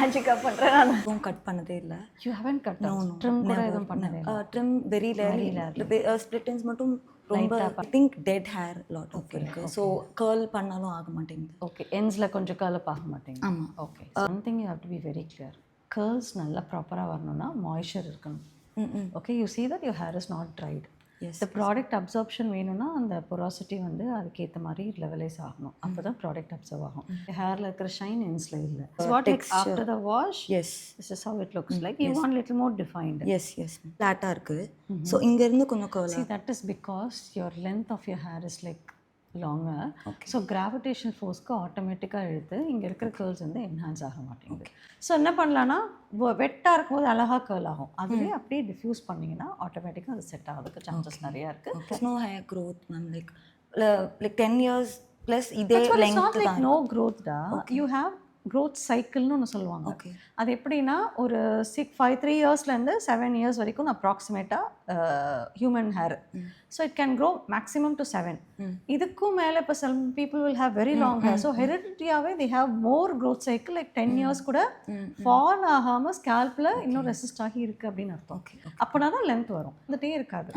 ஆஜிக்கா பண்றேன் நான். எதுவும் கட் பண்ணதே இல்லை. You haven't cut? No no trim கூட எதுவும் பண்ணதே இல்ல? Trim very rarely. Split ends மட்டும் ரொம்ப I think dead hair lot of இருக்கு. ஸோ கேர்ள் பண்ணாலும் ஆக மாட்டேங்குது. ஓகே, எண்ட்ஸில் கொஞ்சம் கர்லப் ஆக மாட்டேங்குது. ஆமாம். Okay, one thing you have to be very clear. Girls நல்லா ப்ராப்பராக வரணும்னா மாய்ஸ்சர் இருக்கணும். Okay, you see that your hair is not dried. இந்த ப்ராடக்ட் அப்சார்ப்ஷன் வேணும்னா அந்த பொராசிட்டி வந்து அதுக்கேற்ற மாதிரி லெவலைஸ் ஆகணும். அப்போ தான் ப்ராடக்ட் அப்சர்வ் ஆகும். ஹேரில் இருக்கிற ஷைன் என்ஸில் இல்லை. What after the wash, yes this is how it looks like. You want little more defined. Yes yes ஃப்ளாட்டாக இருக்குது. ஸோ இங்கேருந்து கொஞ்சம் curl. See, that is because your length of your hair is like longer. So gravitational ஃபோர்ஸ்க்கு ஆட்டோமேட்டிக்காக எடுத்து இங்கே இருக்கிற girls வந்து என்ஹான்ஸ் ஆக மாட்டேங்குது. ஸோ என்ன பண்ணலான்னா, வெட்டாக இருக்கும்போது அழகாக கேர்ள் ஆகும். அதுவே அப்படியே டிஃப்யூஸ் பண்ணிங்கன்னா ஆட்டோமேட்டிக்காக அது செட் ஆகிறதுக்கு சான்சஸ் நிறையா இருக்குது. No hair growth ma'am. Like 10 years plus இதே லெங்த் தான். நோ க்ரோத் டா. யூ ஹேவ் க்ரோத் சைக்கிள்னு ஒன்று சொல்லுவாங்க. அது எப்படின்னா ஒரு 3 இயர்ஸ்லேருந்து 7 years வரைக்கும் அப்ராக்சிமேட்டாக human hair. So it can grow maximum to 7. இதுக்கும் மேலே இப்போ some people will have very long hair. So ஹெரிடிட்டியாகவே they have more growth cycle. Like 10 years கூட ஃபால் ஆகாமல் ஸ்கேல்பில் இன்னும் ரெசிஸ்ட் ஆகி இருக்குது அப்படின்னு அர்த்தம். அப்படின்னா தான் லென்த் வரும். வந்துட்டே இருக்காது.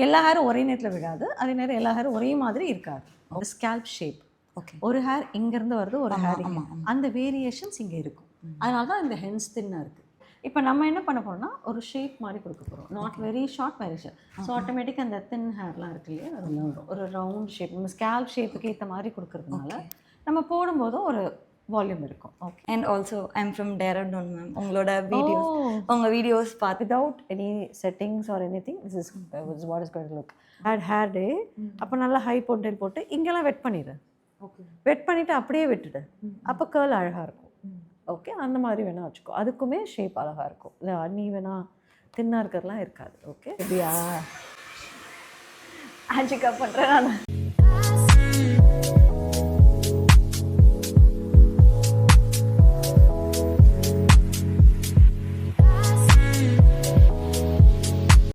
எல்லா ஹேரும் ஒரே நேரத்தில் விடாது, அதே நேரம் எல்லா ஹேரும் ஒரே மாதிரி இருக்காது. ஸ்கேல்ப் ஷேப், ஒரு ஹேர் இங்கேருந்து வருது, ஒரு ஹேர் அந்த வேரியேஷன்ஸ் இங்கே இருக்கும். அதனால தான் இந்த ஹென்ஸ் தின்னாக இருக்குது. இப்போ நம்ம என்ன பண்ண போகிறோம்னா ஒரு ஷேப் மாதிரி கொடுக்க போகிறோம். Not very short, very short. So ஆட்டோமேட்டிக்காக அந்த தின் ஹேர்லாம் இருக்கு இல்லையா, அதெல்லாம் வரும். ஒரு ரவுண்ட் ஷேப் நம்ம ஸ்கேல்ப் ஷேப்புக்கு ஏற்ற மாதிரி கொடுக்கறதுனால நம்ம போடும்போதும் ஒரு வால்யூம் இருக்கும். Okay. And also I am from Dehradun ma'am. உங்களோட வீடியோஸ் பார்த்து without any settings or any thing, this is what is going to look. Hair டே அப்போ நல்லா ஹை போன்டெயில் போட்டு இங்கெல்லாம் வெட் பண்ணிடு. வெட் பண்ணிவிட்டு அப்படியே விட்டுடு. அப்போ கேர்ள் அழகாக இருக்கும். ஓகே, அந்த மாதிரி வேணால் வச்சுக்கோ. அதுக்குமே ஷேப் அழகாக இருக்கும். நீ வேணா தின்னாக இருக்கிறதுலாம் இருக்காது. ஓகே, இப்படியா ஆஜிக்கா பண்ணுறேன் நான்.